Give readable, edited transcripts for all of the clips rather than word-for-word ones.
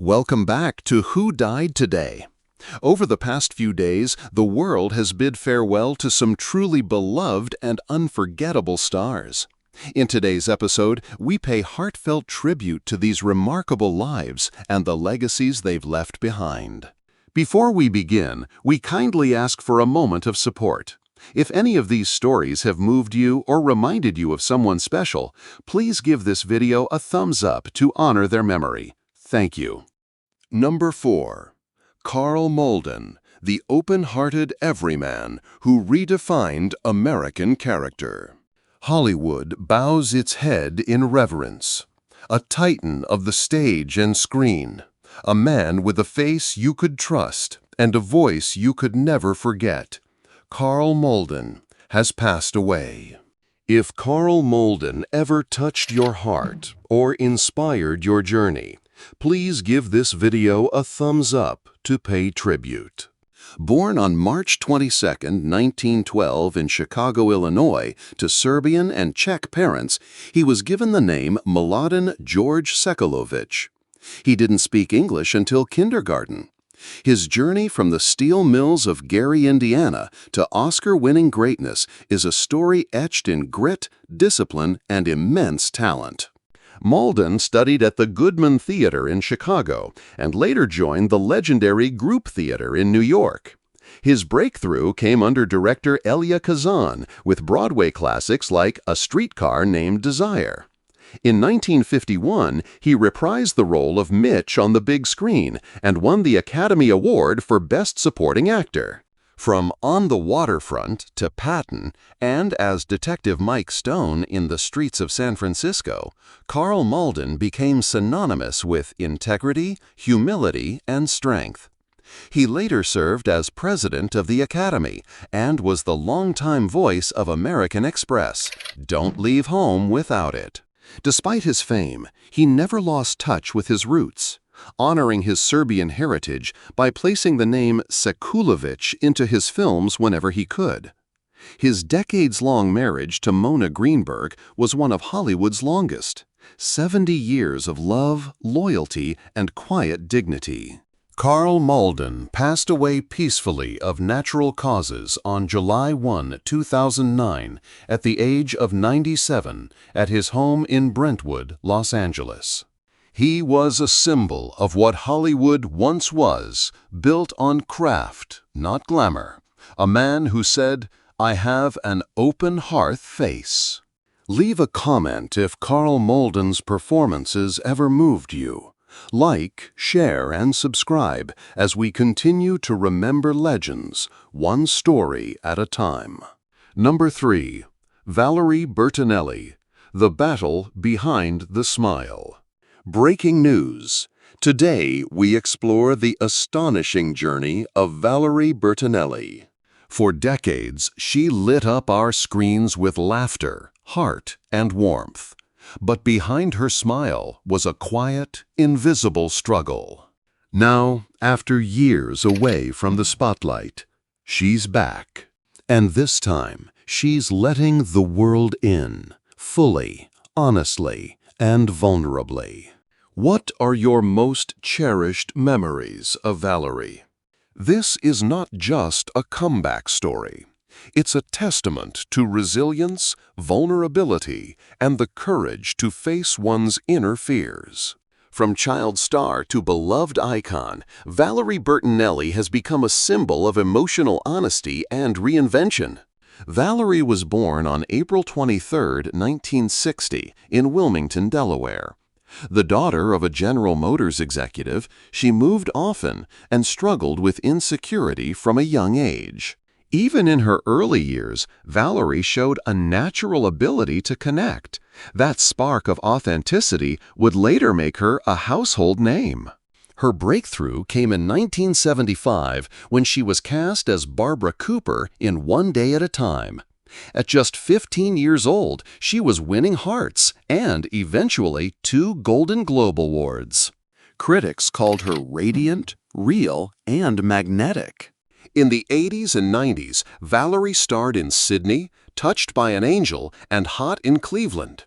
Welcome back to Who Died Today. Over the past few days, the world has bid farewell to some truly beloved and unforgettable stars. In today's episode, we pay heartfelt tribute to these remarkable lives and the legacies they've left behind. Before we begin, we kindly ask for a moment of support. If any of these stories have moved you or reminded you of someone special, please give this video a thumbs up to honor their memory. Thank you. Number 4. Karl Malden, the open-hearted everyman who redefined American character. Hollywood bows its head in reverence. A titan of the stage and screen. A man with a face you could trust and a voice you could never forget. Karl Malden has passed away. If Karl Malden ever touched your heart or inspired your journey, please give this video a thumbs up to pay tribute. Born on March 22, 1912 in Chicago, Illinois, to Serbian and Czech parents, he was given the name Mladen George Sekulovic. He didn't speak English until kindergarten. His journey from the steel mills of Gary, Indiana, to Oscar-winning greatness is a story etched in grit, discipline, and immense talent. Molden studied at the Goodman Theater in Chicago and later joined the legendary Group Theater in New York. His breakthrough came under director Elia Kazan with Broadway classics like A Streetcar Named Desire. In 1951, he reprised the role of Mitch on the big screen and won the Academy Award for Best Supporting Actor. From On the Waterfront to Patton, and as Detective Mike Stone in The Streets of San Francisco, Karl Malden became synonymous with integrity, humility, and strength. He later served as president of the Academy and was the longtime voice of American Express. Don't leave home without it. Despite his fame, he never lost touch with his roots, honoring his Serbian heritage by placing the name Sekulovic into his films whenever he could. His decades-long marriage to Mona Greenberg was one of Hollywood's longest, 70 years of love, loyalty, and quiet dignity. Karl Malden passed away peacefully of natural causes on July 1, 2009, at the age of 97, at his home in Brentwood, Los Angeles. He was a symbol of what Hollywood once was, built on craft, not glamour. A man who said, "I have an open hearth face." Leave a comment if Karl Malden's performances ever moved you. Like, share, and subscribe as we continue to remember legends, one story at a time. Number 3. Valerie Bertinelli, The Battle Behind the Smile. Breaking news. Today, we explore the astonishing journey of Valerie Bertinelli. For decades, she lit up our screens with laughter, heart, and warmth. But behind her smile was a quiet, invisible struggle. Now, after years away from the spotlight, she's back. And this time, she's letting the world in, fully, honestly, and vulnerably. What are your most cherished memories of Valerie? This is not just a comeback story. It's a testament to resilience, vulnerability, and the courage to face one's inner fears. From child star to beloved icon, Valerie Bertinelli has become a symbol of emotional honesty and reinvention. Valerie was born on April 23, 1960, in Wilmington, Delaware. The daughter of a General Motors executive, she moved often and struggled with insecurity from a young age. Even in her early years, Valerie showed a natural ability to connect. That spark of authenticity would later make her a household name. Her breakthrough came in 1975 when she was cast as Barbara Cooper in One Day at a Time. At just 15 years old, she was winning hearts and, eventually, 2 Golden Globe Awards. Critics called her radiant, real, and magnetic. In the 80s and 90s, Valerie starred in Sydney, Touched by an Angel, and Hot in Cleveland.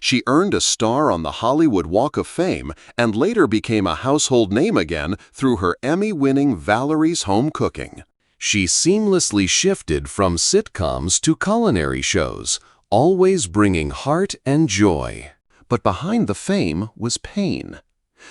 She earned a star on the Hollywood Walk of Fame and later became a household name again through her Emmy-winning Valerie's Home Cooking. She seamlessly shifted from sitcoms to culinary shows, always bringing heart and joy. But behind the fame was pain.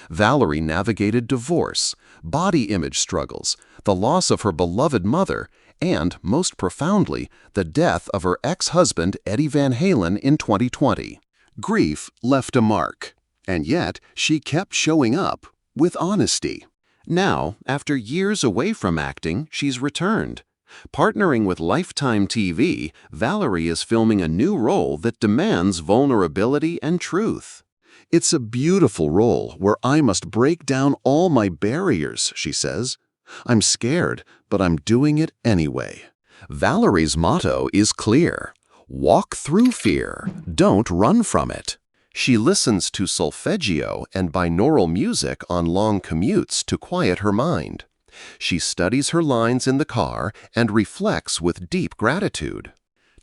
Valerie navigated divorce, body image struggles, the loss of her beloved mother, and, most profoundly, the death of her ex-husband Eddie Van Halen in 2020. Grief left a mark, and yet she kept showing up with honesty. Now, after years away from acting, she's returned. Partnering with Lifetime TV, Valerie is filming a new role that demands vulnerability and truth. "It's a beautiful role where I must break down all my barriers," she says. "I'm scared, but I'm doing it anyway." Valerie's motto is clear: walk through fear, don't run from it. She listens to solfeggio and binaural music on long commutes to quiet her mind. She studies her lines in the car and reflects with deep gratitude.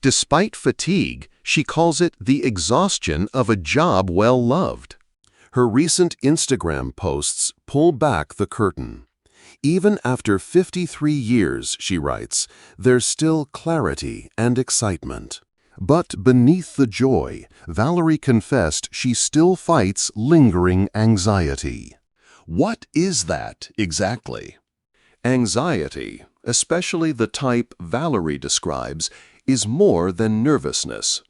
Despite fatigue, she calls it the exhaustion of a job well loved. Her recent Instagram posts pull back the curtain. "Even after 53 years," she writes, "there's still clarity and excitement." But beneath the joy, Valerie confessed she still fights lingering anxiety. What is that exactly? Anxiety, especially the type Valerie describes, is more than nervousness.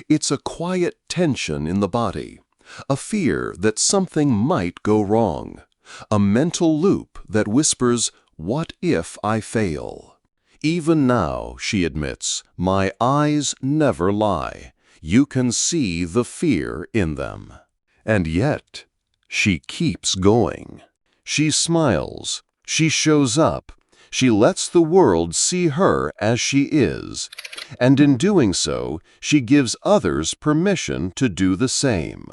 It's a quiet tension in the body, a fear that something might go wrong, a mental loop that whispers, "What if I fail?" "Even now," she admits, "my eyes never lie. You can see the fear in them." And yet, she keeps going. She smiles. She shows up. She lets the world see her as she is. And in doing so, she gives others permission to do the same.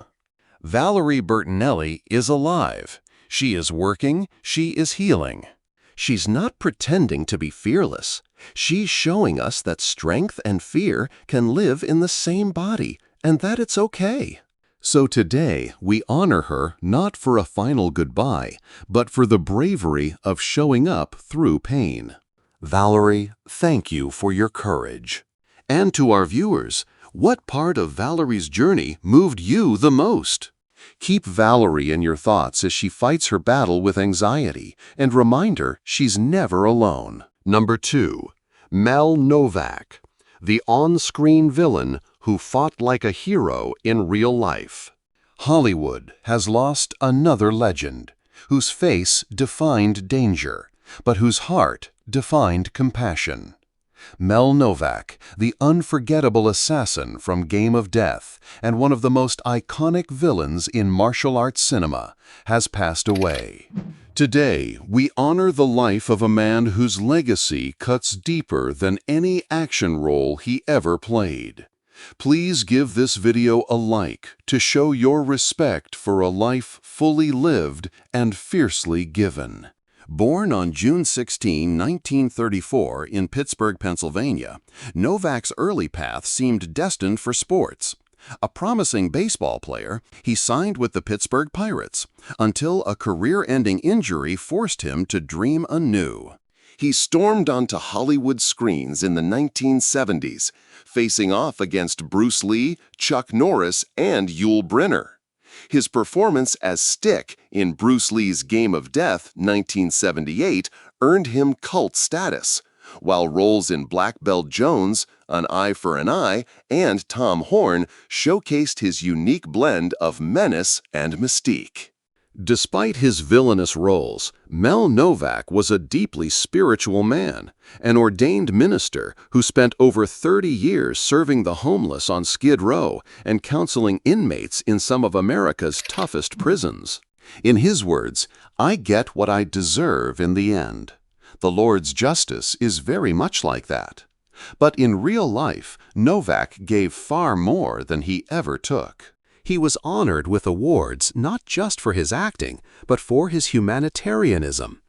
Valerie Bertinelli is alive. She is working. She is healing. She's not pretending to be fearless. She's showing us that strength and fear can live in the same body, and that it's okay. So today, we honor her not for a final goodbye, but for the bravery of showing up through pain. Valerie, thank you for your courage. And to our viewers, what part of Valerie's journey moved you the most? Keep Valerie in your thoughts as she fights her battle with anxiety, and remind her she's never alone. Number 2. Mel Novak, the on-screen villain who fought like a hero in real life. Hollywood has lost another legend, whose face defined danger, but whose heart defined compassion. Mel Novak, the unforgettable assassin from Game of Death and one of the most iconic villains in martial arts cinema, has passed away. Today, we honor the life of a man whose legacy cuts deeper than any action role he ever played. Please give this video a like to show your respect for a life fully lived and fiercely given. Born on June 16, 1934 in Pittsburgh, Pennsylvania, Novak's early path seemed destined for sports. A promising baseball player, he signed with the Pittsburgh Pirates until a career-ending injury forced him to dream anew. He stormed onto Hollywood screens in the 1970s, facing off against Bruce Lee, Chuck Norris, and Yul Brynner. His performance as Stick in Bruce Lee's Game of Death, 1978, earned him cult status, while roles in Black Belt Jones, An Eye for an Eye, and Tom Horn showcased his unique blend of menace and mystique. Despite his villainous roles, Mel Novak was a deeply spiritual man, an ordained minister who spent over 30 years serving the homeless on Skid Row and counseling inmates in some of America's toughest prisons. In his words, "I get what I deserve in the end." The Lord's justice is very much like that. But in real life, Novak gave far more than he ever took. He was honored with awards not just for his acting, but for his humanitarianism.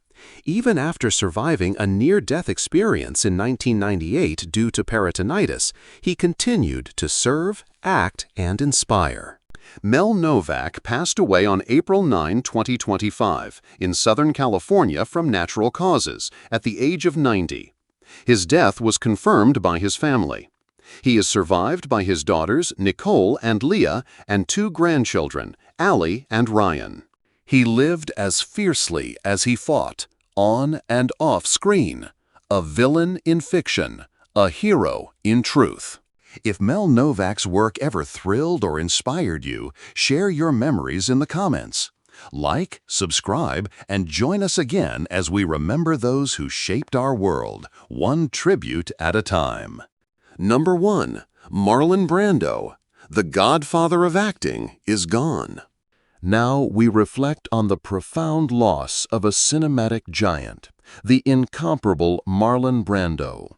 Even after surviving a near-death experience in 1998 due to peritonitis, he continued to serve, act, and inspire. Mel Novak passed away on April 9, 2025, in Southern California from natural causes, at the age of 90. His death was confirmed by his family. He is survived by his daughters, Nicole and Leah, and 2 grandchildren, Allie and Ryan. He lived as fiercely as he fought, on and off screen. A villain in fiction, a hero in truth. If Mel Novak's work ever thrilled or inspired you, share your memories in the comments. Like, subscribe, and join us again as we remember those who shaped our world, one tribute at a time. Number 1. Marlon Brando. The godfather of acting is gone. Now we reflect on the profound loss of a cinematic giant, the incomparable Marlon Brando.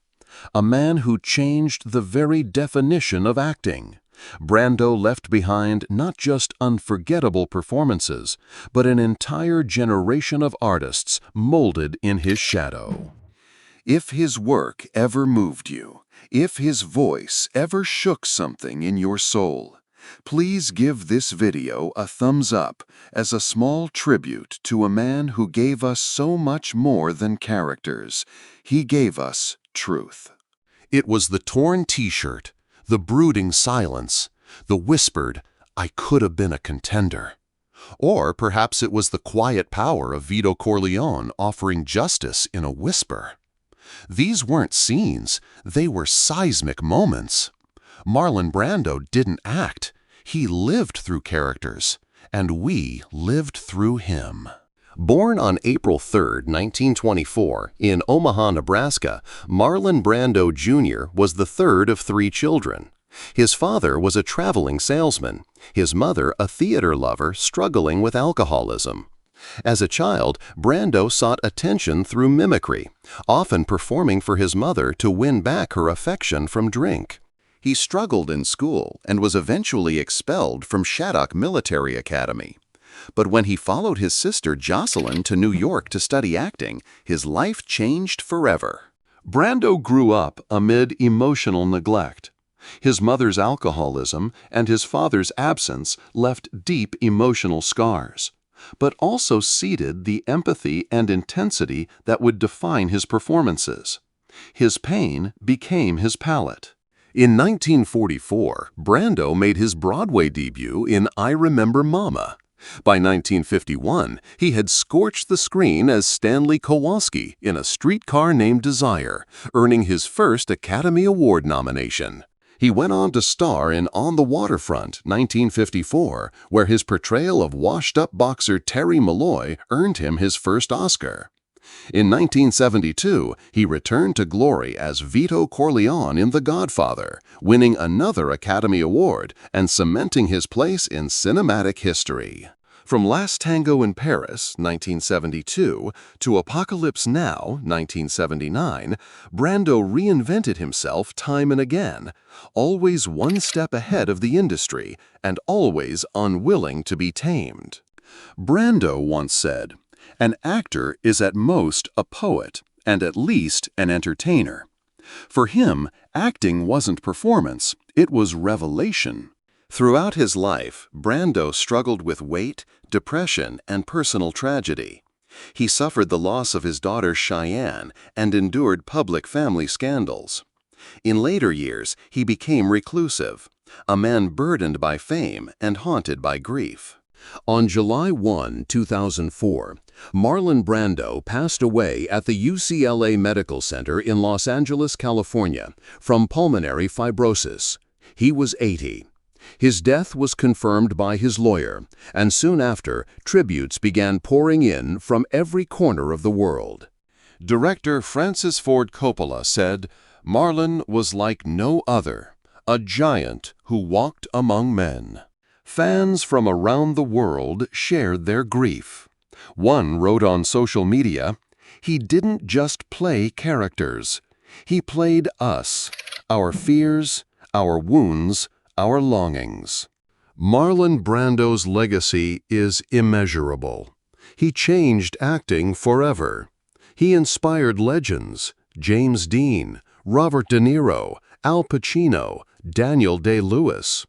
A man who changed the very definition of acting. Brando left behind not just unforgettable performances, but an entire generation of artists molded in his shadow. If his work ever moved you, if his voice ever shook something in your soul, please give this video a thumbs up as a small tribute to a man who gave us so much more than characters. He gave us truth. It was the torn t-shirt, the brooding silence, the whispered, "I could have been a contender." Or perhaps it was the quiet power of Vito Corleone offering justice in a whisper. These weren't scenes, they were seismic moments. Marlon Brando didn't act, he lived through characters, and we lived through him. Born on April 3, 1924, in Omaha, Nebraska, Marlon Brando Jr. was the third of 3 children. His father was a traveling salesman, his mother a theater lover struggling with alcoholism. As a child, Brando sought attention through mimicry, often performing for his mother to win back her affection from drink. He struggled in school and was eventually expelled from Shattuck Military Academy. But when he followed his sister Jocelyn to New York to study acting, his life changed forever. Brando grew up amid emotional neglect. His mother's alcoholism and his father's absence left deep emotional scars, but also seeded the empathy and intensity that would define his performances. His pain became his palette. In 1944, Brando made his Broadway debut in I Remember Mama. By 1951, he had scorched the screen as Stanley Kowalski in A Streetcar Named Desire, earning his first Academy Award nomination. He went on to star in On the Waterfront, 1954, where his portrayal of washed-up boxer Terry Malloy earned him his first Oscar. In 1972, he returned to glory as Vito Corleone in The Godfather, winning another Academy Award and cementing his place in cinematic history. From Last Tango in Paris, 1972, to Apocalypse Now, 1979, Brando reinvented himself time and again, always one step ahead of the industry and always unwilling to be tamed. Brando once said, "An actor is at most a poet and at least an entertainer." For him, acting wasn't performance, it was revelation. Throughout his life, Brando struggled with weight, depression, and personal tragedy. He suffered the loss of his daughter Cheyenne and endured public family scandals. In later years, he became reclusive, a man burdened by fame and haunted by grief. On July 1, 2004, Marlon Brando passed away at the UCLA Medical Center in Los Angeles, California, from pulmonary fibrosis. He was 80. His death was confirmed by his lawyer, and soon after, tributes began pouring in from every corner of the world. Director Francis Ford Coppola said, "Marlon was like no other, a giant who walked among men." Fans from around the world shared their grief. One wrote on social media, "He didn't just play characters. He played us, our fears, our wounds, our longings." Marlon Brando's legacy is immeasurable. He changed acting forever. He inspired legends: James Dean, Robert De Niro, Al Pacino, Daniel Day-Lewis.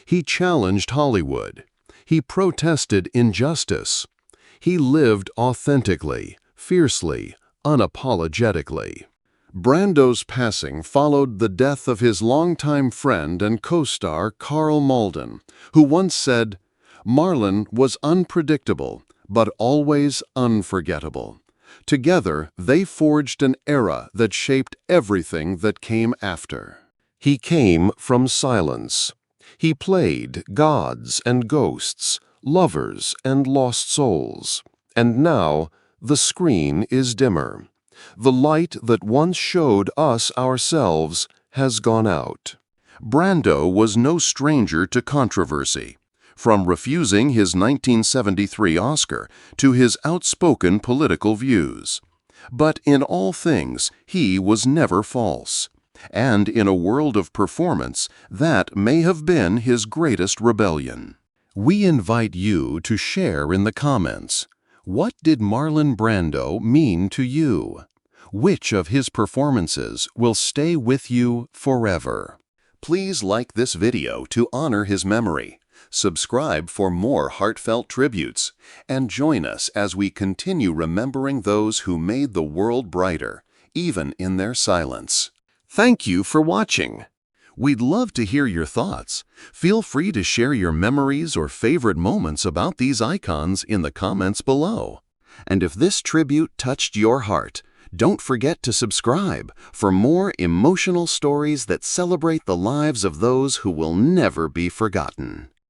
He challenged Hollywood. He protested injustice. He lived authentically, fiercely, unapologetically. Brando's passing followed the death of his longtime friend and co-star Karl Malden, who once said, "Marlon was unpredictable, but always unforgettable." Together, they forged an era that shaped everything that came after. He came from silence. He played gods and ghosts, lovers and lost souls. And now, the screen is dimmer. The light that once showed us ourselves has gone out. Brando was no stranger to controversy. From refusing his 1973 Oscar to his outspoken political views. But in all things, he was never false. And in a world of performance, that may have been his greatest rebellion. We invite you to share in the comments. What did Marlon Brando mean to you? Which of his performances will stay with you forever? Please like this video to honor his memory. Subscribe for more heartfelt tributes, and join us as we continue remembering those who made the world brighter, even in their silence. Thank you for watching. We'd love to hear your thoughts. Feel free to share your memories or favorite moments about these icons in the comments below. And if this tribute touched your heart, don't forget to subscribe for more emotional stories that celebrate the lives of those who will never be forgotten.